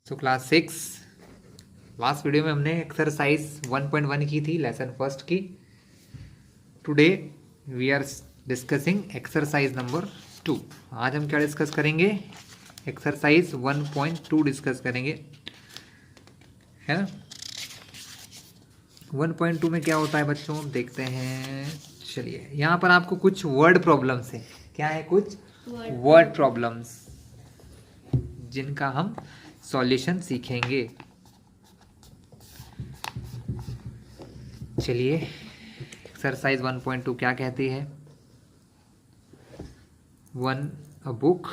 तो class 6 last video में हमने एक्सरसाइज 1.1 की थी, लेसन फर्स्ट की। Today we are discussing exercise number 2। आज हम क्या डिस्कस करेंगे? एक्सरसाइज 1.2 डिस्कस करेंगे, है ना। 1.2 में क्या होता है बच्चों, देखते हैं। चलिए, यहाँ पर आपको कुछ वर्ड प्रॉब्लम्स है। क्या है? कुछ वर्ड प्रॉब्लम्स जिनका हम सॉल्यूशन सीखेंगे। चलिए, एक्सरसाइज 1.2 क्या कहती है? One a book.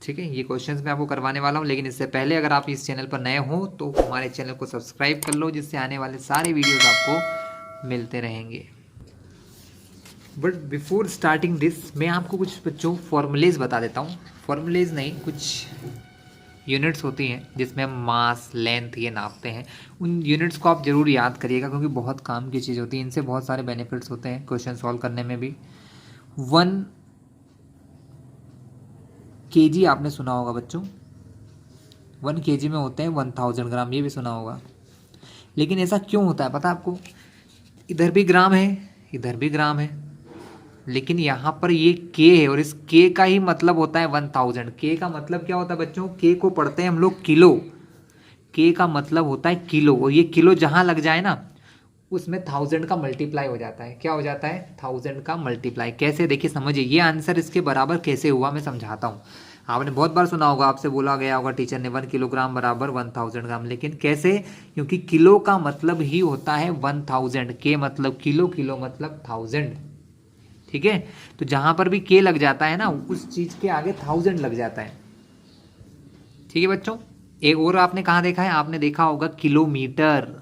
ठीक है, ये क्वेश्चंस मैं आपको करवाने वाला हूँ, लेकिन इससे पहले अगर आप इस चैनल पर नए हो तो हमारे चैनल को सब्सक्राइब कर लो, जिससे आने वाले सारे वीडियोस आपको मिलते रहेंगे। बट बिफोर स्टार्टिंग दिस, मैं आपको कुछ बच्चों फॉर्मूलेज बता देता हूँ। फॉर्मूलेज नहीं, कुछ यूनिट्स होती हैं जिसमें हम मास, लेंथ ये नापते हैं। उन यूनिट्स को आप ज़रूर याद करिएगा, क्योंकि बहुत काम की चीज़ होती है। इनसे बहुत सारे बेनिफिट्स होते हैं क्वेश्चन सॉल्व करने में भी। 1 kg आपने सुना होगा बच्चों। 1 kg में होते हैं 1000 ग्राम, ये भी सुना होगा। लेकिन ऐसा क्यों होता है पता है आपको? इधर भी ग्राम है, इधर भी ग्राम है, लेकिन यहाँ पर ये के है, और इस के का ही मतलब होता है 1000। के का मतलब क्या होता है बच्चों? के को पढ़ते हैं हम लोग किलो। के का मतलब होता है किलो, और ये किलो जहाँ लग जाए ना, उसमें 1000 का मल्टीप्लाई हो जाता है। क्या हो जाता है? 1000 का मल्टीप्लाई। कैसे? देखिए, समझिए, ये आंसर इसके बराबर कैसे हुआ मैं समझाता हूँ। आपने बहुत बार सुना होगा, आपसे बोला गया होगा टीचर ने 1 किलोग्राम बराबर 1000 ग्राम। लेकिन कैसे? क्योंकि किलो का मतलब ही होता है 1000, के मतलब किलो, किलो मतलब 1000। ठीक है, तो जहां पर भी के लग जाता है ना, उस चीज के आगे 1000 लग जाता है। ठीक है बच्चों, एक और आपने कहा देखा है? आपने देखा होगा किलोमीटर।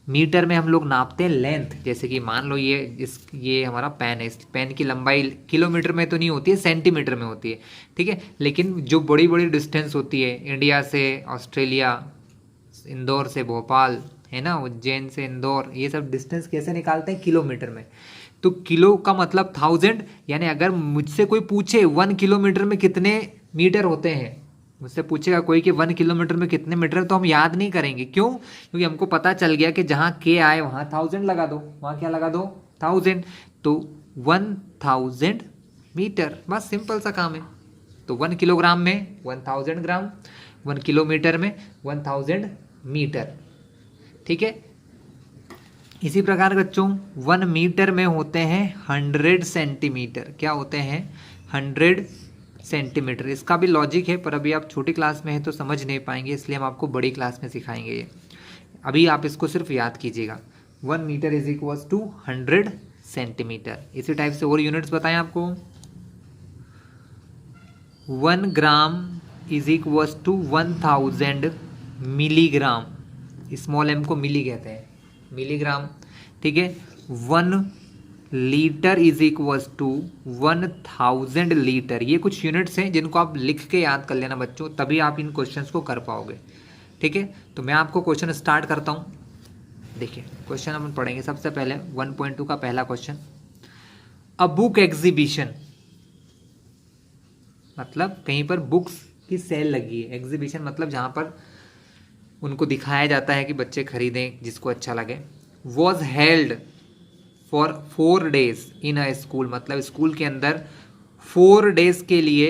मीटर में हम लोग नापते हैं लेंथ। जैसे कि मान लो ये हमारा पेन है, इस पेन की लंबाई किलोमीटर में तो नहीं होती है, सेंटीमीटर में होती है। ठीक है, लेकिन जो बड़ी बड़ी डिस्टेंस होती है, इंडिया से ऑस्ट्रेलिया, इंदौर से भोपाल, है ना, उज्जैन से इंदौर, ये सब डिस्टेंस कैसे निकालते हैं? किलोमीटर में। तो किलो का मतलब 1000। यानी अगर मुझसे कोई पूछे 1 किलोमीटर में कितने मीटर होते हैं, मुझसे पूछेगा कोई कि 1 किलोमीटर में कितने मीटर है, तो हम याद नहीं करेंगे। क्यों? क्योंकि हमको पता चल गया कि जहाँ के आए वहाँ 1000 लगा दो, वहाँ क्या लगा दो? 1000। तो 1000 मीटर, बस सिंपल सा काम है। तो 1 किलोग्राम में 1000 ग्राम, 1 किलोमीटर में 1000 मीटर। ठीक है, इसी प्रकार बच्चों 1 मीटर में होते हैं 100 सेंटीमीटर। क्या होते हैं? 100 सेंटीमीटर। इसका भी लॉजिक है, पर अभी आप छोटी क्लास में हैं तो समझ नहीं पाएंगे, इसलिए हम आपको बड़ी क्लास में सिखाएंगे ये। अभी आप इसको सिर्फ याद कीजिएगा। 1 metre is equals to 100 centimetre. इसी टाइप से और यूनिट्स बताएं आपको। 1 gram is equals to 1000 milligram. Small M को मिली कहते हैं, मिलीग्राम। ठीक है, 1 litre is equals to 1000 litre. ये कुछ यूनिट्स हैं जिनको आप लिख के याद कर लेना बच्चों, तभी आप इन क्वेश्चंस को कर पाओगे। ठीक है, तो मैं आपको क्वेश्चन स्टार्ट करता हूँ। देखिए, क्वेश्चन हम पढ़ेंगे सबसे पहले 1.2 का पहला क्वेश्चन। अ बुक एग्जीबिशन, मतलब कहीं पर बुक्स की सेल लगी है। एग्जीबिशन मतलब जहाँ पर उनको दिखाया जाता है कि बच्चे खरीदें जिसको अच्छा लगे। Was held for 4 days in a school, मतलब स्कूल के अंदर 4 days के लिए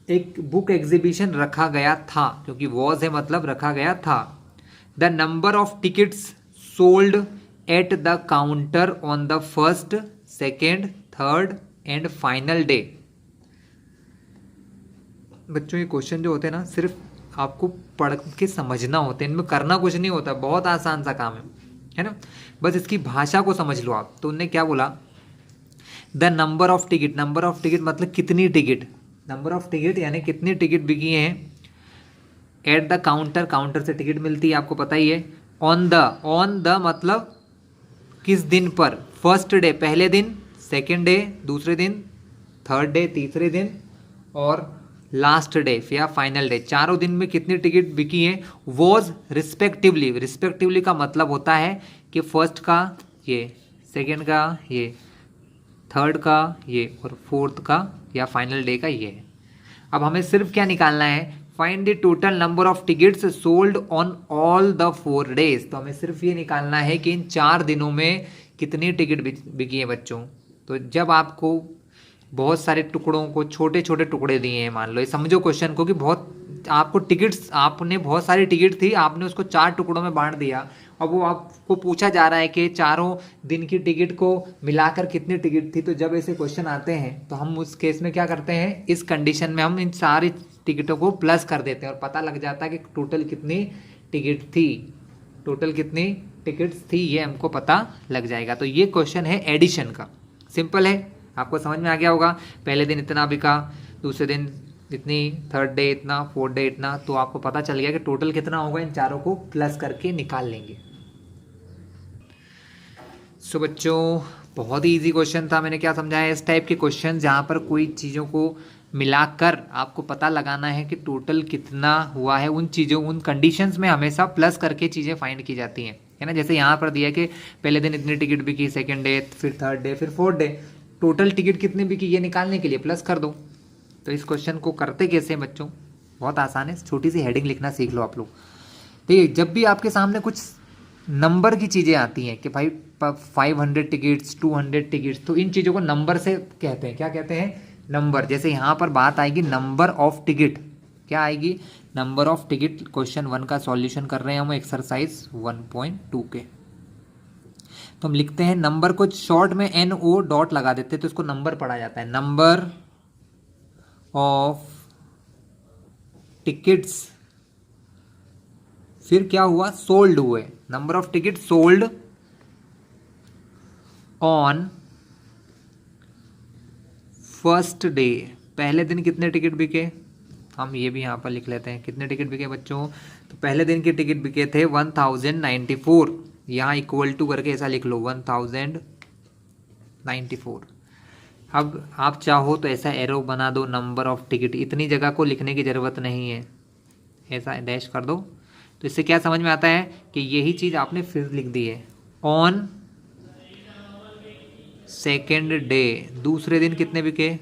एक बुक एग्जीबिशन रखा गया था, क्योंकि वॉज है मतलब रखा गया था। The number of tickets sold at the counter on the first, second, third and final day. बच्चों, ये क्वेश्चन जो होते हैं ना, सिर्फ आपको पढ़ के समझना होता है, इनमें करना कुछ नहीं होता, बहुत आसान सा काम है ना। बस इसकी भाषा को समझ लो आप। तो उनने क्या बोला? The number of ticket. Number of ticket मतलब कितनी टिकट, नंबर ऑफ टिकट यानी कितनी टिकट बिकी हैं। एट द काउंटर, काउंटर से टिकट मिलती है, आपको पता ही है। ऑन द मतलब किस दिन पर? फर्स्ट डे पहले दिन, सेकेंड डे दूसरे दिन, थर्ड डे तीसरे दिन, और लास्ट डे या फाइनल डे, चारों दिन में कितनी टिकट बिकी है। वॉज रिस्पेक्टिवली, रिस्पेक्टिवली का मतलब होता है कि फर्स्ट का ये, सेकेंड का ये, थर्ड का ये और फोर्थ का या फाइनल डे का ये है। अब हमें सिर्फ क्या निकालना है, find the total number of tickets sold on all the 4 days. तो हमें सिर्फ ये निकालना है कि इन 4 दिनों में कितनी टिकट बिकी है बच्चों। तो जब आपको बहुत सारे टुकड़ों को छोटे छोटे टुकड़े दिए हैं, मान लो ये समझो क्वेश्चन को कि बहुत आपको टिकट्स, आपने बहुत सारी टिकट थी, आपने उसको 4 टुकड़ों में बांट दिया। अब वो आपको पूछा जा रहा है कि चारों दिन की टिकट को मिलाकर कितनी टिकट थी। तो जब ऐसे क्वेश्चन आते हैं तो हम उस केस में क्या करते हैं, इस कंडीशन में हम इन सारी टिकटों को प्लस कर देते हैं और पता लग जाता है कि टोटल कितनी टिकट थी, टोटल कितनी टिकट्स थी, ये हमको पता लग जाएगा। तो ये क्वेश्चन है एडिशन का, सिंपल है, आपको समझ में आ गया होगा। पहले दिन इतना बिका, दूसरे दिन इतनी, थर्ड डे इतना, फोर्थ डे इतना, तो आपको पता चल गया कि टोटल कितना होगा। इन चारों को प्लस करके निकाल लेंगे। सो बच्चों बहुत ही इजी क्वेश्चन था। मैंने क्या समझाया, इस टाइप के क्वेश्चन जहाँ पर कोई चीज़ों को मिलाकर आपको पता लगाना है कि टोटल कितना हुआ है, उन चीज़ों, उन कंडीशंस में हमेशा प्लस करके चीज़ें फाइंड की जाती हैं, है ना। जैसे यहाँ पर दिया कि पहले दिन इतनी टिकट बिकी, सेकेंड डे, फिर थर्ड डे, फिर फोर्थ डे, टोटल टिकट कितनी बिकी ये निकालने के लिए प्लस कर दो। तो इस क्वेश्चन को करते कैसे हैं बच्चों, बहुत आसान है, छोटी सी हेडिंग लिखना सीख लो आप लोग। देखिए जब भी आपके सामने कुछ नंबर की चीज़ें आती हैं कि भाई 500 टिकट्स, 200 टिकट्स, तो इन चीज़ों को नंबर से कहते हैं, क्या कहते हैं, नंबर। जैसे यहाँ पर बात आएगी नंबर ऑफ टिकट, क्या आएगी, नंबर ऑफ टिकट। क्वेश्चन 1 का सॉल्यूशन कर रहे हैं हम एक्सरसाइज 1.2 के। तो हम लिखते हैं नंबर को शॉर्ट में NO डॉट लगा देते हैं तो इसको नंबर पढ़ा जाता है, नंबर ऑफ टिकट्स। फिर क्या हुआ, सोल्ड हुए, number of ticket sold on first day. पहले दिन कितने टिकट बिके, हम ये भी यहाँ पर लिख लेते हैं, कितने टिकट बिके बच्चों। तो पहले दिन के टिकट बिके थे 1094, यहाँ इक्वल टू करके ऐसा लिख लो 1094। अब आप चाहो तो ऐसा एरो बना दो, नंबर ऑफ टिकट, इतनी जगह को लिखने की ज़रूरत नहीं है, ऐसा डैश कर दो। तो इससे क्या समझ में आता है कि यही चीज़ आपने फिर लिख दी है। ऑन सेकेंड डे, दूसरे दिन कितने बिके,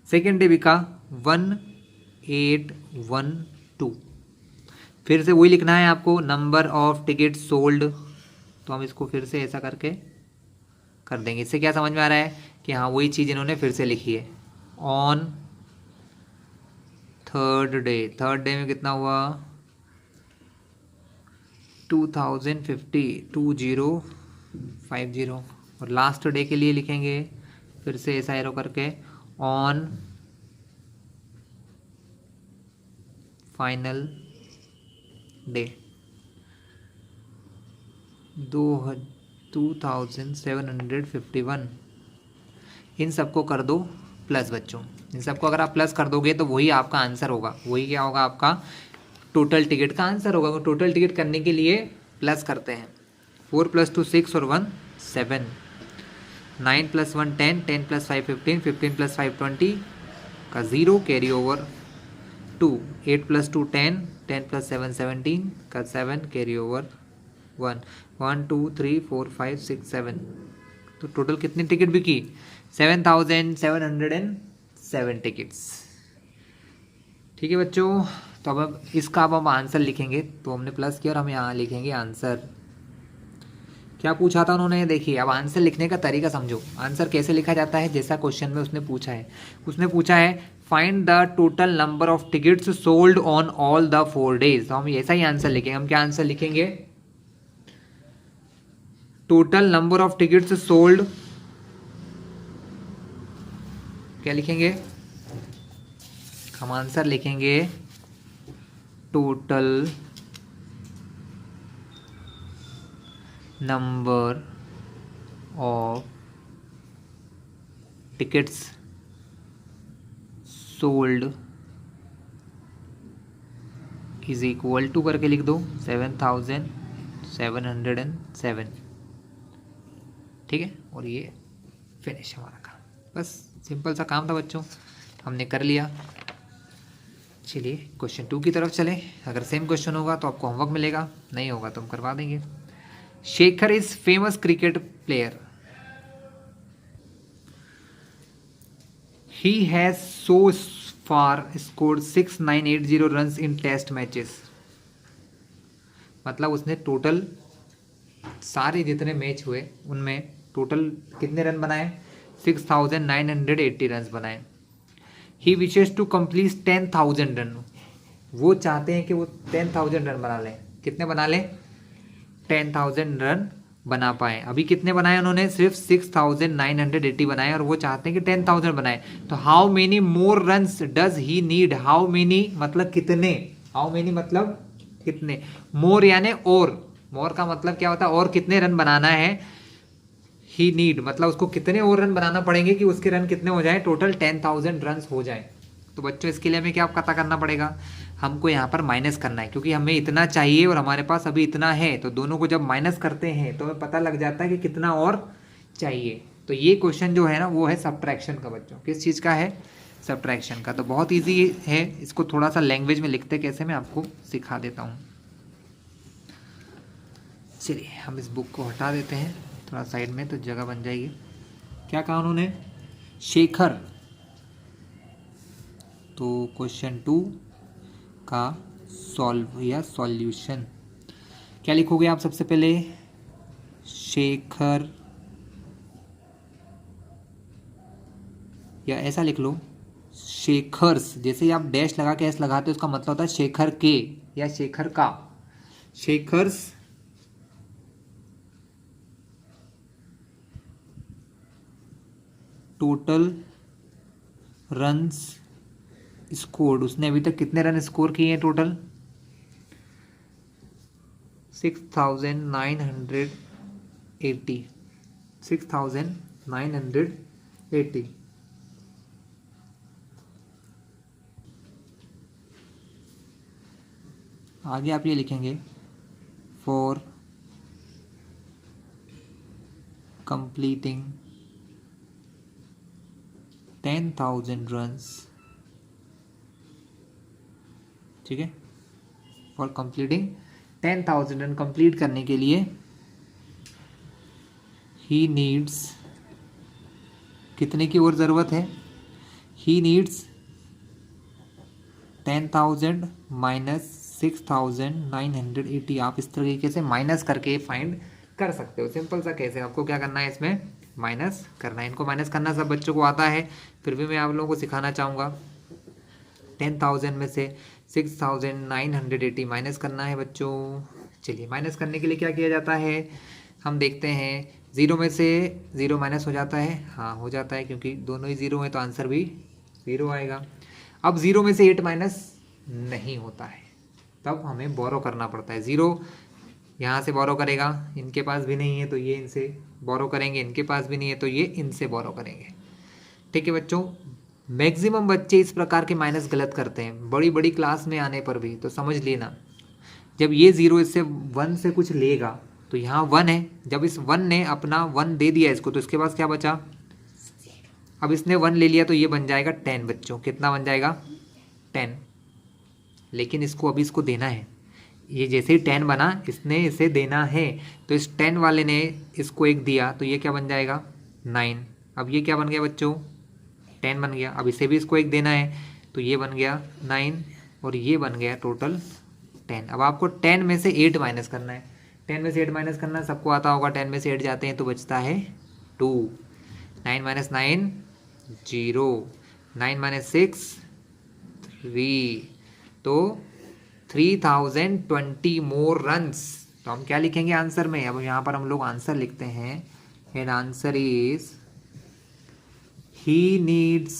सेकेंड डे बिका 1812। फिर से वही लिखना है आपको, नंबर ऑफ टिकट सोल्ड। तो हम इसको फिर से ऐसा करके कर देंगे। इससे क्या समझ में आ रहा है कि हाँ वही चीज़ इन्होंने फिर से लिखी है। On third day, third day में कितना हुआ 2050, 2050। और लास्ट डे के लिए लिखेंगे फिर से ऐसा एरो करके, ऑन फाइनल डे 2751। इन सबको कर दो प्लस बच्चों, इन सबको अगर आप प्लस कर दोगे तो वही आपका आंसर होगा, वही क्या होगा आपका टोटल टिकट का आंसर होगा। टोटल टिकट करने के लिए प्लस करते हैं, 4 + 2 6 और 1 7, 9 + 1 10, 10 + 5 15, 15 + 5 20 का 0 कैरी ओवर 2, 8 + 2 10, 10 + 7 17 का 7 कैरी ओवर 1, 1 2 3 4 5 6 7। तो टोटल कितनी टिकट बिकी, 7707 टिकट्स। ठीक है बच्चों, तो अब इसका अब हम आंसर लिखेंगे। तो हमने प्लस किया और हम यहाँ लिखेंगे आंसर। क्या पूछा था उन्होंने, देखिए अब आंसर लिखने का तरीका समझो। आंसर कैसे लिखा जाता है, जैसा क्वेश्चन में उसने पूछा है, उसने पूछा है find the total number of tickets sold on all the 4 days. तो हम ऐसा ही आंसर लिखेंगे। हम क्या आंसर लिखेंगे, total number of tickets sold, क्या लिखेंगे हम, आंसर लिखेंगे total number of tickets sold is equal to करके लिख दो 7707। ठीक है, और ये फिनिश हमारा काम। बस सिंपल सा काम था बच्चों, हमने कर लिया। चलिए क्वेश्चन 2 की तरफ चलें। अगर सेम क्वेश्चन होगा तो आपको होमवर्क मिलेगा, नहीं होगा तो हम करवा देंगे। Shekhar is famous cricket player. He has so far scored 6980 runs in test matches. मतलब उसने टोटल सारे जितने मैच हुए उनमें टोटल कितने रन बनाए? 6980 रन बनाए. ही विशेस टू कंप्लीट 10,000 रन. वो चाहते हैं कि वो 10,000 रन बना लें. कितने बना लें? 10,000 रन बना पाए. अभी कितने बनाए उन्होंने? सिर्फ 6980 बनाए और वो चाहते हैं कि 10,000 बनाए. तो how many more runs does he need? How many मतलब कितने, हाउ मेनी मतलब कितने, मोर यानी और, मोर का मतलब क्या होता है? और कितने रन बनाना है. ही नीड मतलब उसको कितने और रन बनाना पड़ेंगे कि उसके रन कितने हो जाए? टोटल 10,000 रन हो जाए. तो बच्चों इसके लिए हमें क्या पता करना पड़ेगा? हमको यहाँ पर माइनस करना है, क्योंकि हमें इतना चाहिए और हमारे पास अभी इतना है. तो दोनों को जब माइनस करते हैं तो हमें पता लग जाता है कि कितना और चाहिए. तो ये क्वेश्चन जो है ना वो है सब्ट्रैक्शन का. बच्चों किस चीज़ का है? सब्ट्रैक्शन का. तो बहुत ईजी है. इसको थोड़ा सा लैंग्वेज में लिखते कैसे मैं आपको सिखा देता हूँ. चलिए हम इस बुक को हटा देते हैं थोड़ा साइड में, तो जगह बन जाएगी. क्या कहा उन्होंने? शेखर. तो क्वेश्चन 2 का सॉल्व या सॉल्यूशन क्या लिखोगे आप? सबसे पहले शेखर, या ऐसा लिख लो शेखर्स. जैसे ही आप डैश लगा के एस लगाते हो उसका मतलब होता है शेखर के या शेखर का. शेखर्स टोटल रन्स स्कोर्ड. उसने अभी तक कितने रन स्कोर किए हैं? टोटल 6980. 6980. आगे आप ये लिखेंगे फॉर कंप्लीटिंग 10,000 रन्स. ठीक है, फॉर कंप्लीटिंग 10,000 रन कंप्लीट करने के लिए ही नीड्स, कितने की और ज़रूरत है? He needs 10,000 minus 6,980. आप इस तरीके से माइनस करके फाइंड कर सकते हो. सिंपल सा कैसे, आपको क्या करना है? इसमें माइनस करना है. इनको माइनस करना सब बच्चों को आता है, फिर भी मैं आप लोगों को सिखाना चाहूँगा. 10,000 में से 6,980 माइनस करना है बच्चों. चलिए माइनस करने के लिए क्या किया जाता है हम देखते हैं. 0 में से 0 माइनस हो जाता है. हाँ हो जाता है, क्योंकि दोनों ही 0 है तो आंसर भी 0 आएगा. अब 0 में से 8 माइनस नहीं होता है, तब हमें बोरो करना पड़ता है. 0 यहाँ से बोरो करेगा, इनके पास भी नहीं है तो ये इनसे बोरो करेंगे, इनके पास भी नहीं है तो ये इनसे बोरो करेंगे. ठीक है बच्चों, मैक्सिमम बच्चे इस प्रकार के माइनस गलत करते हैं बड़ी बड़ी क्लास में आने पर भी. तो समझ लेना, जब ये 0 इससे 1 से कुछ लेगा तो यहाँ 1 है. जब इस 1 ने अपना 1 दे दिया इसको तो इसके पास क्या बचा? अब इसने 1 ले लिया तो ये बन जाएगा 10. बच्चों कितना बन जाएगा? 10. लेकिन इसको अभी इसको देना है. ये जैसे ही 10 बना इसने इसे देना है, तो इस 10 वाले ने इसको 1 दिया तो ये क्या बन जाएगा? 9. अब ये क्या बन गया बच्चों? 10 बन गया. अब इसे भी इसको 1 देना है तो ये बन गया 9 और ये बन गया टोटल 10. अब आपको 10 में से 8 माइनस करना है. 10 में से 8 माइनस करना सबको आता होगा. 10 में से 8 जाते हैं तो बचता है 2. 9 माइनस 9 0. 9 माइनस 6 3. तो 3020 मोर रन्स. तो हम क्या लिखेंगे आंसर में? अब यहाँ पर हम लोग आंसर लिखते हैं and answer is he needs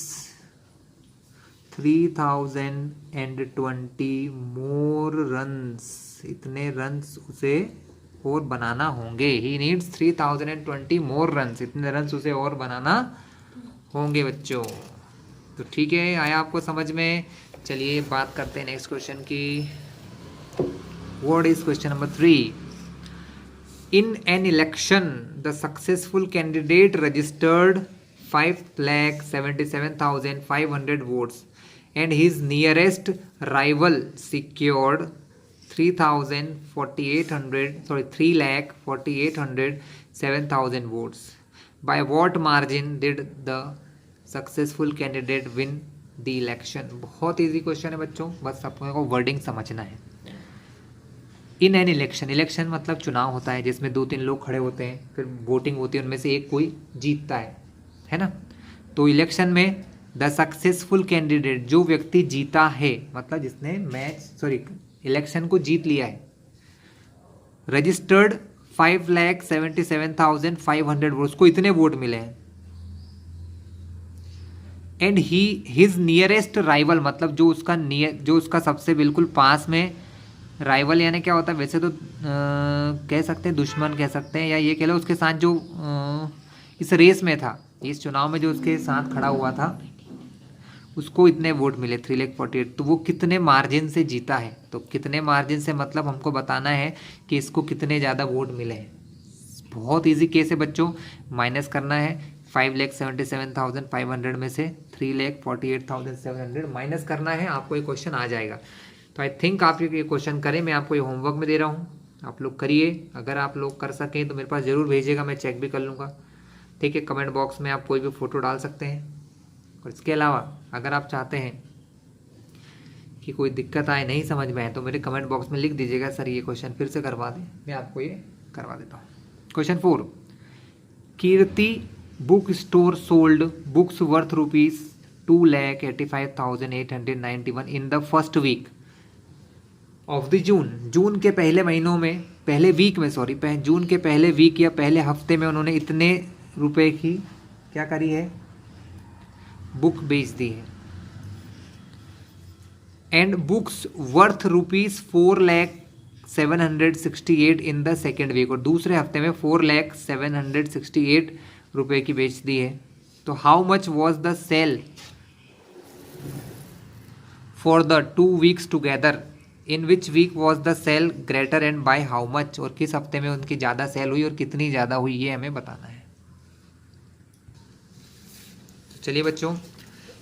3020 more runs. इतने रन्स उसे और बनाना होंगे. He needs 3020 more runs. इतने रन्स उसे और बनाना होंगे बच्चों. तो ठीक है, आया आपको समझ में? चलिए बात करते हैं नेक्स्ट क्वेश्चन की. What is question number 3. In an election the successful candidate registered 5,77,500 votes and his nearest rival secured 3,48,7,000 votes. By what margin did the successful candidate win the election? बहुत इजी क्वेश्चन है बच्चों, बस आपको wording समझना है। In an election, election मतलब चुनाव होता है जिसमें 2-3 लोग खड़े होते हैं, फिर वोटिंग होती है, उनमें से एक कोई जीतता है ना। तो इलेक्शन में द सक्सेसफुल कैंडिडेट, जो व्यक्ति जीता है, मतलब जिसने इलेक्शन को जीत लिया है, रजिस्टर्ड 5,77,500 वोट्स, को इतने वोट मिले हैं। एंड हिज नियरेस्ट राइवल, मतलब जो उसका सबसे बिल्कुल पास में, राइवल यानी क्या होता है, वैसे तो कह सकते हैं दुश्मन कह सकते हैं, या ये कह लो उसके साथ जो इस रेस में था, इस चुनाव में जो उसके साथ खड़ा हुआ था, उसको इतने वोट मिले 3,48,000। तो वो कितने मार्जिन से जीता है? तो कितने मार्जिन से मतलब हमको बताना है कि इसको कितने ज़्यादा वोट मिले हैं। बहुत इजी केस है बच्चों, माइनस करना है 5,77,500 में से 3,48,700 माइनस करना है, आपको ये क्वेश्चन आ जाएगा। तो आई थिंक आप ये क्वेश्चन करें, मैं आपको ये होमवर्क में दे रहा हूँ, आप लोग करिए। अगर आप लोग कर सकें तो मेरे पास ज़रूर भेजिएगा, मैं चेक भी कर लूँगा, ठीक है। कमेंट बॉक्स में आप कोई भी फ़ोटो डाल सकते हैं। और इसके अलावा अगर आप चाहते हैं कि कोई दिक्कत आए, नहीं समझ में आए, तो मेरे कमेंट बॉक्स में लिख दीजिएगा, सर ये क्वेश्चन फिर से करवा दें, मैं आपको ये करवा देता हूँ। Question 4, Kirti book store sold books worth ₹2,85,891 in the first week of the June के पहले महीनों में, जून के पहले वीक या पहले हफ्ते में उन्होंने इतने रुपए की क्या करी है, बुक बेच दी है। And books worth ₹4,07,68 in the second week, और दूसरे हफ्ते में 4,07,68 रुपए की बेच दी है। तो how much was the sale for the 2 weeks together, in which week was the sale greater and by how much, और किस हफ्ते में उनकी ज़्यादा सेल हुई और कितनी ज़्यादा हुई, ये हमें बताना है। चलिए बच्चों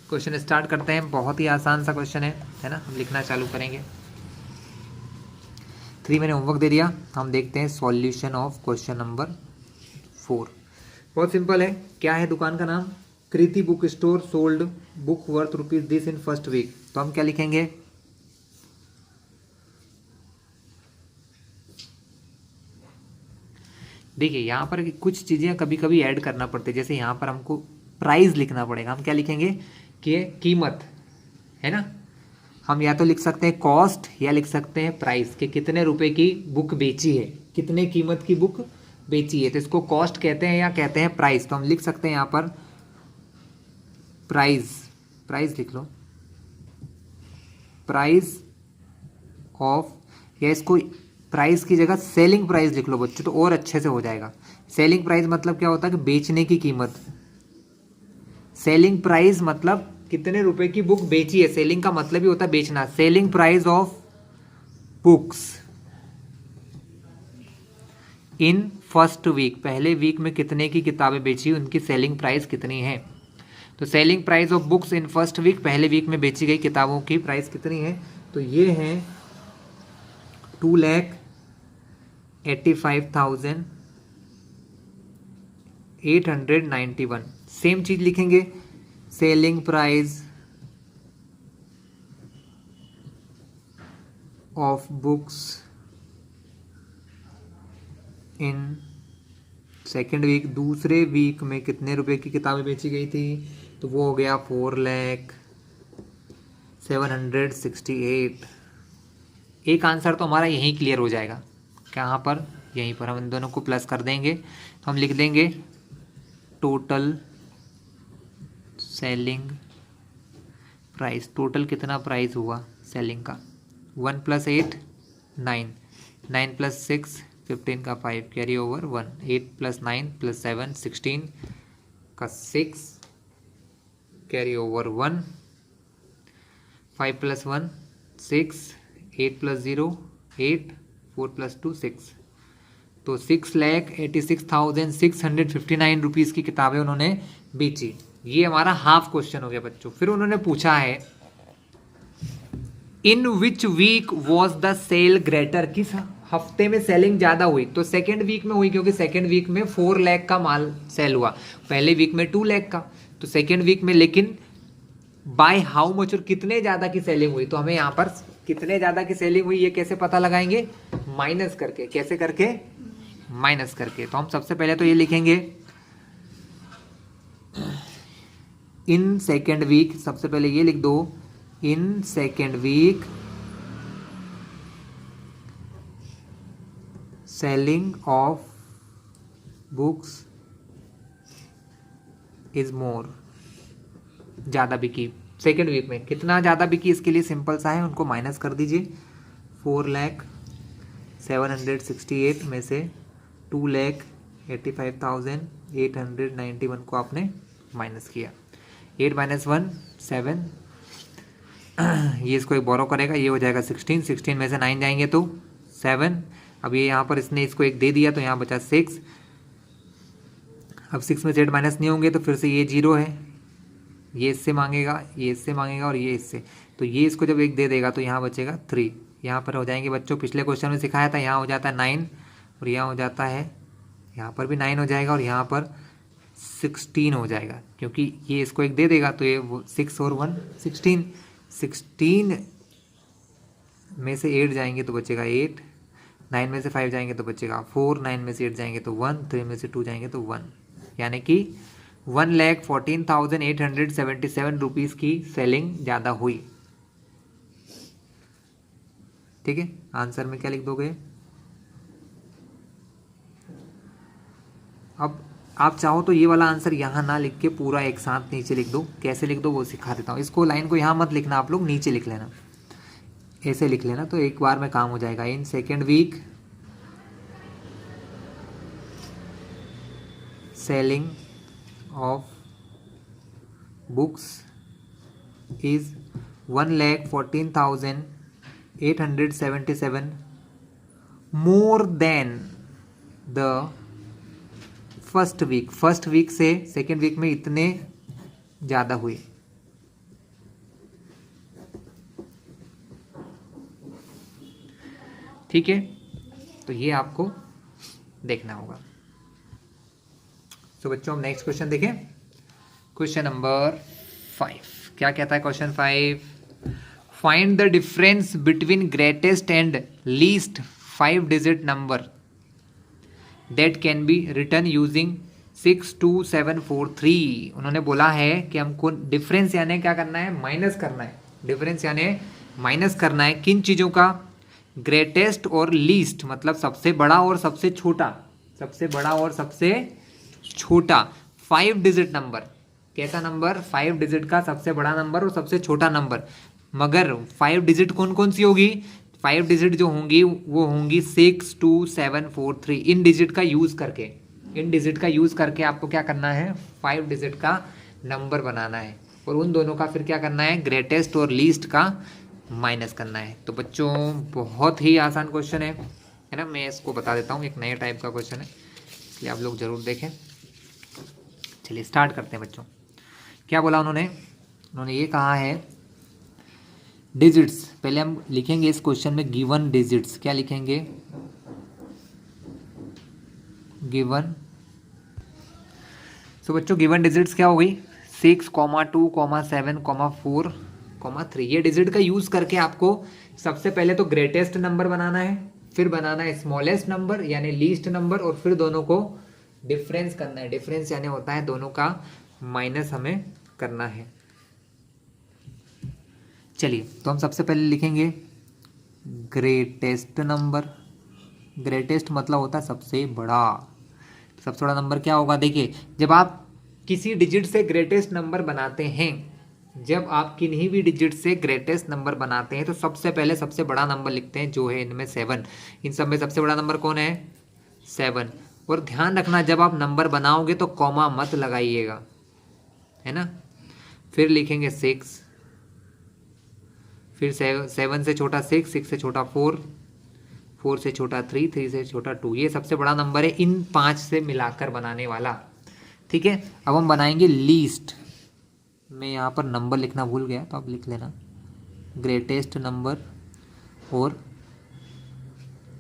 क्वेश्चन स्टार्ट करते हैं। बहुत ही आसान सा क्वेश्चन है ना। हम लिखना चालू करेंगे। 3 मैंने होमवर्क दे दिया, हम देखते हैं सॉल्यूशन ऑफ क्वेश्चन नंबर 4। बहुत सिंपल है। क्या है दुकान का नाम? Kriti book store sold book worth rupees this in first week. तो हम क्या लिखेंगे? देखिए यहाँ पर कुछ चीज़ें कभी कभी ऐड करना पड़ती है, जैसे यहाँ पर हमको प्राइस लिखना पड़ेगा। हम क्या लिखेंगे कि कीमत, है ना। हम या तो लिख सकते हैं कॉस्ट या लिख सकते हैं प्राइस, कि कितने रुपए की बुक बेची है, कितने कीमत की बुक बेची है। तो इसको कॉस्ट कहते हैं या कहते हैं प्राइस। तो हम लिख सकते हैं यहाँ पर प्राइस लिख लो, प्राइस ऑफ, या इसको प्राइस की जगह सेलिंग प्राइस लिख लो बच्चों, तो और अच्छे से हो जाएगा। सेलिंग प्राइस मतलब क्या होता है कि बेचने की कीमत। सेलिंग प्राइस मतलब कितने रुपए की बुक बेची है, सेलिंग का मतलब ही होता है बेचना। Selling price of books in first week, पहले वीक में कितने की किताबें बेची, उनकी सेलिंग प्राइस कितनी है। तो selling price of books in first week, पहले वीक में बेची गई किताबों की प्राइस कितनी है। तो ये है 2,85,891। सेम चीज लिखेंगे, selling price of books in second week, दूसरे वीक में कितने रुपए की किताबें बेची गई थी। तो वो हो गया 4,07,68। एक आंसर तो हमारा यहीं क्लियर हो जाएगा। कहाँ पर? यहीं पर। हम इन दोनों को प्लस कर देंगे तो हम लिख देंगे टोटल सेलिंग प्राइस। टोटल कितना प्राइस हुआ सेलिंग का? 1 + 8 9, 9 + 6 15 का 5 कैरी ओवर 1, 8 + 9 + 7 16 का 6 कैरी ओवर 1, 5 + 1 6, 8 + 0 8, 4 + 2 6। तो 6,86,659 रुपीज़ की किताबें उन्होंने बेची। ये हमारा हाफ क्वेश्चन हो गया बच्चों। फिर उन्होंने पूछा है in which week was the sale greater, किस हफ्ते में सेलिंग ज्यादा हुई? तो सेकेंड वीक में हुई, क्योंकि सेकेंड वीक में 4 लाख का माल सेल हुआ, पहले वीक में 2 लाख का, तो सेकेंड वीक में। लेकिन बाय हाउ मच, और कितने ज्यादा की सेलिंग हुई? तो हमें यहाँ पर कितने ज्यादा की सेलिंग हुई ये कैसे पता लगाएंगे? माइनस करके। कैसे करके? माइनस करके। तो हम सबसे पहले तो ये लिखेंगे इन सेकेंड वीक, सबसे पहले ये लिख दो, in second week selling of books is more, ज्यादा बिकी। सेकेंड वीक में कितना ज्यादा बिकी, इसके लिए सिंपल सा है, उनको माइनस कर दीजिए। 4,768 में से 2,85,891 को आपने माइनस किया। 8 माइनस 1 7, ये इसको एक बोरो करेगा, ये हो जाएगा 16। 16 में से 9 जाएंगे तो 7। अब ये यहाँ पर इसने इसको एक दे दिया तो यहाँ बचा 6। अब 6 में से 8 माइनस नहीं होंगे तो फिर से ये 0 है, ये इससे मांगेगा, ये इससे मांगेगा और ये इससे, तो ये इसको जब एक दे देगा तो यहाँ बचेगा 3। यहाँ पर हो जाएंगे बच्चों, पिछले क्वेश्चन में सिखाया था, यहाँ हो जाता है 9 और यहाँ हो जाता है, यहाँ पर भी 9 हो जाएगा और यहाँ पर 16 हो जाएगा, क्योंकि ये इसको एक दे देगा तो ये 6 और 1 16। 16 में से 8 जाएंगे तो बचेगा 8, 9 में से 5 जाएंगे तो बचेगा 4, 9 में से 8 जाएंगे तो 1, 3 में से 2 जाएंगे तो 1, यानी कि 1,14,877 रुपीज़ की सेलिंग ज़्यादा हुई। ठीक है, आंसर में क्या लिख दोगे? अब आप चाहो तो ये वाला आंसर यहाँ ना लिख के पूरा एक साथ नीचे लिख दो। कैसे लिख दो वो सिखा देता हूँ। इसको लाइन को यहाँ मत लिखना, आप लोग नीचे लिख लेना, ऐसे लिख लेना तो एक बार में काम हो जाएगा। In second week selling of books is 1,14,877 more than the first week. First week से सेकेंड वीक में इतने ज़्यादा हुई। ठीक है, तो ये आपको देखना होगा। तो बच्चों हम नेक्स्ट क्वेश्चन देखें। क्वेश्चन नंबर 5 क्या कहता है? Question 5, find the difference between greatest and least 5 digit number that can be return using 62743। उन्होंने बोला है कि हमको डिफरेंस यानी क्या करना है? माइनस करना है। डिफरेंस यानी माइनस करना है किन चीज़ों का? ग्रेटेस्ट और लीस्ट, मतलब सबसे बड़ा और सबसे छोटा, सबसे बड़ा और सबसे छोटा 5 डिजिट नंबर। कैसा नंबर? 5 डिजिट का सबसे बड़ा नंबर और सबसे छोटा नंबर। मगर 5 डिजिट कौन कौन सी होगी? 5 डिजिट जो होंगी वो होंगी 62743। इन डिजिट का यूज़ करके, इन डिजिट का यूज़ करके आपको क्या करना है? 5 डिजिट का नंबर बनाना है और उन दोनों का फिर क्या करना है? ग्रेटेस्ट और लीस्ट का माइनस करना है। तो बच्चों बहुत ही आसान क्वेश्चन है ना। मैं इसको बता देता हूँ, एक नए टाइप का क्वेश्चन है, इसलिए आप लोग ज़रूर देखें। चलिए स्टार्ट करते हैं बच्चों। क्या बोला उन्होंने? उन्होंने ये कहा है डिजिट्स। पहले हम लिखेंगे इस क्वेश्चन में गिवन डिजिट्स। क्या लिखेंगे? गिवन। सो बच्चों गिवन डिजिट्स क्या हो गई? 6, 2, 7, 4, 3। ये डिजिट का यूज करके आपको सबसे पहले तो ग्रेटेस्ट नंबर बनाना है, फिर बनाना है स्मॉलेस्ट नंबर यानी लीस्ट नंबर, और फिर दोनों को डिफरेंस करना है। डिफरेंस यानी होता है दोनों का माइनस हमें करना है। चलिए तो हम सबसे पहले लिखेंगे ग्रेटेस्ट नंबर। ग्रेटेस्ट मतलब होता है सबसे बड़ा। सबसे बड़ा नंबर क्या होगा? देखिए जब आप किसी डिजिट से ग्रेटेस्ट नंबर बनाते हैं, जब आप किन्हीं भी डिजिट से ग्रेटेस्ट नंबर बनाते हैं तो सबसे पहले सबसे बड़ा नंबर लिखते हैं, जो है इनमें 7। इन सब में सबसे बड़ा नंबर कौन है? 7। और ध्यान रखना जब आप नंबर बनाओगे तो कॉमा मत लगाइएगा, है ना। फिर लिखेंगे 6, फिर 7 से छोटा 6, 6 से छोटा 4, 4 से छोटा 3, 3 से छोटा 2। ये सबसे बड़ा नंबर है इन 5 से मिलाकर बनाने वाला। ठीक है, अब हम बनाएंगे लीस्ट। मैं यहाँ पर नंबर लिखना भूल गया तो आप लिख लेना। ग्रेटेस्ट नंबर और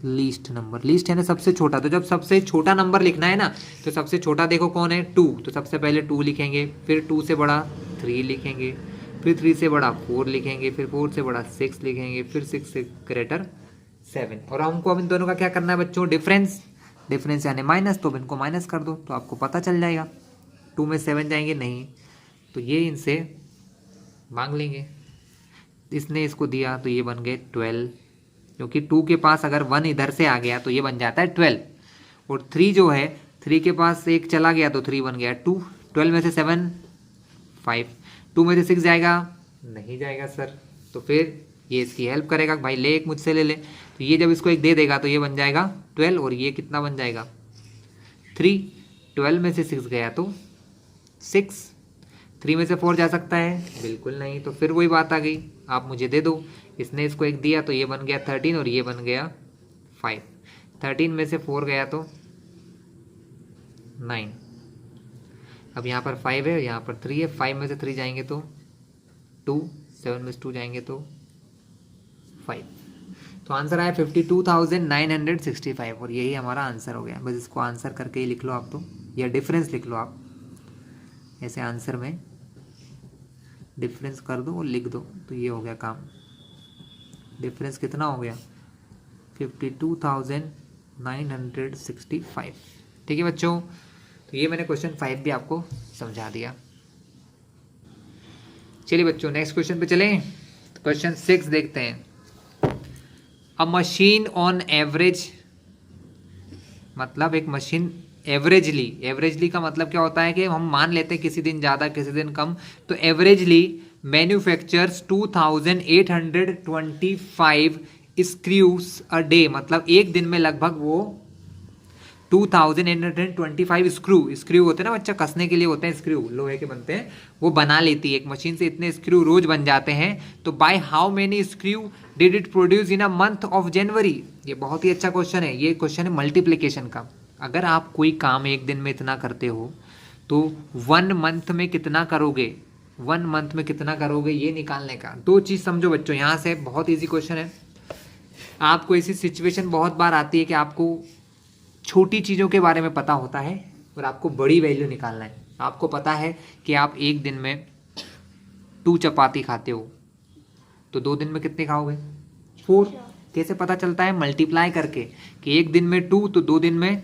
लीस्ट नंबर। लीस्ट है ना सबसे छोटा, तो जब सबसे छोटा नंबर लिखना है ना तो सबसे छोटा देखो कौन है, 2, तो सबसे पहले 2 लिखेंगे, फिर 2 से बड़ा 3 लिखेंगे, फिर 3 से बड़ा 4 लिखेंगे, फिर 4 से बड़ा 6 लिखेंगे, फिर 6 से ग्रेटर 7। और हमको अब इन दोनों का क्या करना है बच्चों, डिफरेंस। डिफरेंस यानी माइनस, तो अब इनको माइनस कर दो तो आपको पता चल जाएगा। 2 में 7 जाएंगे नहीं, तो ये इनसे मांग लेंगे। इसने इसको दिया तो ये बन गए 12, क्योंकि 2 के पास अगर 1 इधर से आ गया तो ये बन जाता है 12। और 3 जो है, 3 के पास 1 चला गया तो 3 बन गया 2। 12 में से 7 5, 2 में से 6 जाएगा नहीं जाएगा सर, तो फिर ये इसकी हेल्प करेगा, भाई ले एक मुझसे ले ले, तो ये जब इसको एक दे देगा तो ये बन जाएगा 12, और ये कितना बन जाएगा 3। 12 में से 6 गया तो 6। 3 में से 4 जा सकता है, बिल्कुल नहीं, तो फिर वही बात आ गई, आप मुझे दे दो। इसने इसको एक दिया तो ये बन गया 13 और ये बन गया 5। 13 में से 4 गया तो 9। अब यहाँ पर 5 है, यहाँ पर 3 है, 5 में से 3 जाएंगे तो 2, 7 में से 2 जाएंगे तो 5। तो आंसर आया 52,965, और यही हमारा आंसर हो गया। बस इसको आंसर करके ही लिख लो आप, तो या डिफरेंस लिख लो आप, ऐसे आंसर में डिफरेंस कर दो और लिख दो, तो ये हो गया काम। डिफरेंस कितना हो गया 52,965। ठीक है बच्चों, तो ये मैंने क्वेश्चन 5 भी आपको समझा दिया। चलिए बच्चों नेक्स्ट क्वेश्चन पे चलें। तो क्वेश्चन 6 देखते हैं। अ मशीन ऑन एवरेज, मतलब एक मशीन एवरेजली, एवरेजली का मतलब क्या होता है कि हम मान लेते हैं किसी दिन ज़्यादा किसी दिन कम, तो averagely manufactures 2825 screws a day, मतलब एक दिन में लगभग वो 2825 स्क्रू होते हैं ना बच्चा, कसने के लिए होते हैं स्क्रू, लोहे के बनते हैं, वो बना लेती है एक मशीन से। इतने स्क्रू रोज बन जाते हैं, तो by how many screw did it produce in a month of January. ये बहुत ही अच्छा क्वेश्चन है, ये क्वेश्चन है मल्टीप्लिकेशन का। अगर आप कोई काम एक दिन में इतना करते हो तो 1 मंथ में कितना करोगे, 1 मंथ में कितना करोगे, ये निकालने का। 2 चीज़ समझो बच्चों, यहाँ से बहुत ईजी क्वेश्चन है। आपको ऐसी सिचुएशन बहुत बार आती है कि आपको छोटी चीज़ों के बारे में पता होता है और आपको बड़ी वैल्यू निकालना है। आपको पता है कि आप एक दिन में 2 चपाती खाते हो, तो 2 दिन में कितने खाओगे 4। कैसे पता चलता है, मल्टीप्लाई करके, कि एक दिन में 2 तो 2 दिन में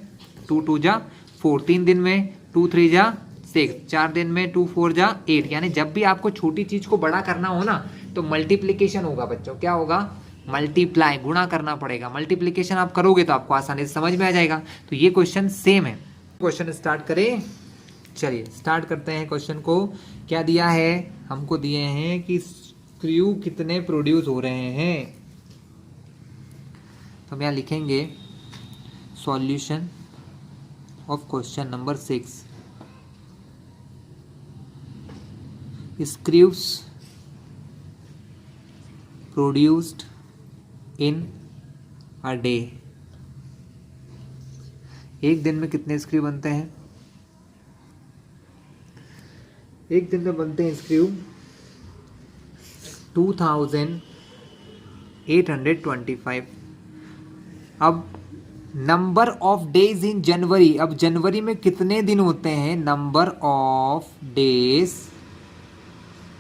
2 2 जा 4, 3 दिन में 2 3 जा 6, 4 दिन में 2 4 जा 8। यानी जब भी आपको छोटी चीज़ को बड़ा करना हो ना तो मल्टीप्लिकेशन होगा बच्चों, क्या होगा, मल्टीप्लाई, गुणा करना पड़ेगा। मल्टीप्लिकेशन आप करोगे तो आपको आसानी से समझ में आ जाएगा। तो ये क्वेश्चन सेम है। क्वेश्चन स्टार्ट करें, चलिए स्टार्ट करते हैं। क्वेश्चन को क्या दिया है, हमको दिए हैं कि स्क्रू कितने प्रोड्यूस हो रहे हैं। तो हम यहाँ लिखेंगे solution of question number 6, screws produced in a day. एक दिन में कितने स्क्रू बनते हैं, एक दिन में बनते हैं स्क्रू 2825। अब नंबर ऑफ डेज इन जनवरी, अब जनवरी में कितने दिन होते हैं, नंबर ऑफ डेज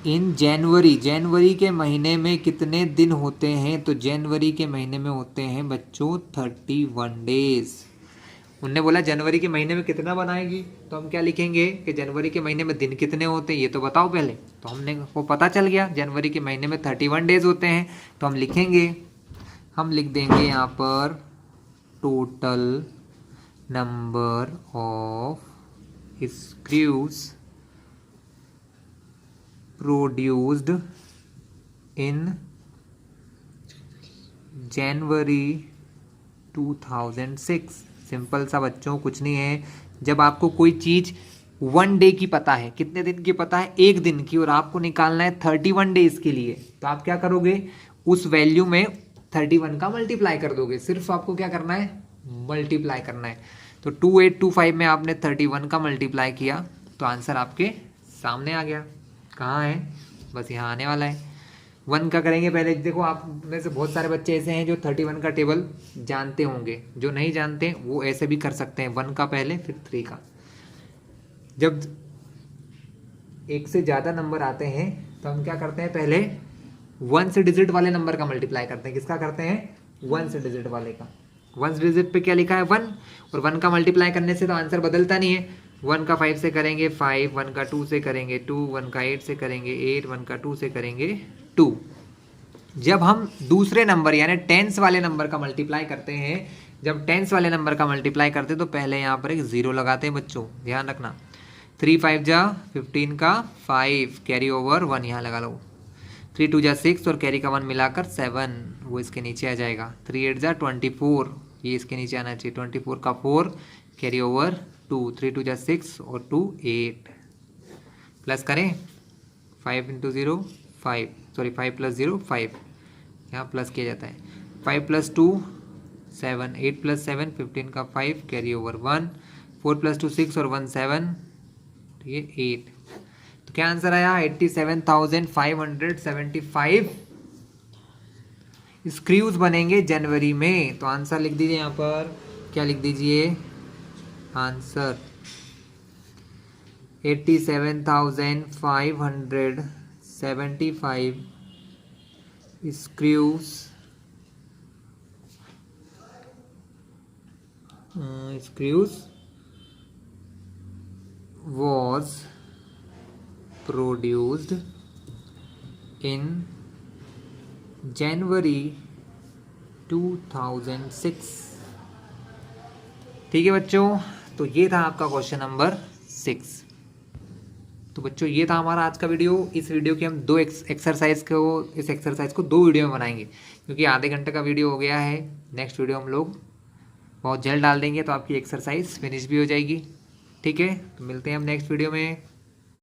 इन जनवरी, जनवरी के महीने में कितने दिन होते हैं, तो जनवरी के महीने में होते हैं बच्चों 31 डेज। उनने बोला जनवरी के महीने में कितना बनाएगी, तो हम क्या लिखेंगे कि जनवरी के महीने में दिन कितने होते हैं, ये तो बताओ पहले। तो हमने वो पता चल गया जनवरी के महीने में 31 डेज होते हैं, तो हम लिखेंगे, हम लिख देंगे यहाँ पर total number of screws produced in January 2006। Simple सा बच्चों, कुछ नहीं है। जब आपको कोई चीज़ 1 डे की पता है, कितने दिन की पता है, एक दिन की, और आपको निकालना है 31 डेज के लिए, तो आप क्या करोगे, उस वैल्यू में 31 का मल्टीप्लाई कर दोगे। सिर्फ आपको क्या करना है, मल्टीप्लाई करना है। तो 2825 में आपने 31 का मल्टीप्लाई किया तो आंसर आपके सामने आ गया। कहाँ है, बस यहाँ आने वाला है। 1 का करेंगे पहले। देखो आप में से बहुत सारे बच्चे ऐसे हैं जो 31 का टेबल जानते होंगे, जो नहीं जानते वो ऐसे भी कर सकते हैं, 1 का पहले फिर 3 का। जब एक से ज़्यादा नंबर आते हैं तो हम क्या करते हैं, पहले 1 से डिजिट वाले नंबर का मल्टीप्लाई करते हैं। किसका करते हैं? 1 से डिजिट वाले का। 1 डिजिट पे क्या लिखा है? 1, और 1 का मल्टीप्लाई करने से तो आंसर बदलता नहीं है। 1 का 5 से करेंगे 5, 1 का 2 से करेंगे 2, 1 का 8 से करेंगे 8, 1 का 2 से करेंगे 2। जब हम दूसरे नंबर यानी टेंस वाले नंबर का मल्टीप्लाई करते हैं, जब टेंस वाले नंबर का मल्टीप्लाई करते हैं तो पहले यहाँ पर एक 0 लगाते हैं बच्चों, ध्यान रखना। 3 5 जा 15 का 5, कैरी ओवर 1 यहाँ लगा लो। 3 2 जा 6 और कैरी का 1 मिलाकर 7, वो इसके नीचे आ जाएगा। 3 8 जा 24, ये इसके नीचे आना चाहिए। 24 का 4, कैरी ओवर 2, 3 2 जा 6 और 2 8। प्लस करें, 5 इंटू 0 5, सॉरी 5 प्लस 0 5, यहाँ प्लस किया जाता है। 5 प्लस 2 7, 8 प्लस 7 15 का 5, कैरी ओवर 1, 4 प्लस 2 6 और 1 7, तो ये 8। तो क्या आंसर आया? 87,575 स्क्रूज बनेंगे जनवरी में। तो आंसर लिख दीजिए यहाँ पर, क्या लिख दीजिए answer? 87,575 screws was produced in January 2006। ठीक है बच्चों, तो ये था आपका क्वेश्चन नंबर 6। तो बच्चों ये था हमारा आज का वीडियो। इस वीडियो के हम दो एक्सरसाइज को 2 वीडियो में बनाएंगे, क्योंकि आधे घंटे का वीडियो हो गया है। नेक्स्ट वीडियो हम लोग बहुत जल्द डाल देंगे, तो आपकी एक्सरसाइज फिनिश भी हो जाएगी। ठीक है, तो मिलते हैं हम नेक्स्ट वीडियो में।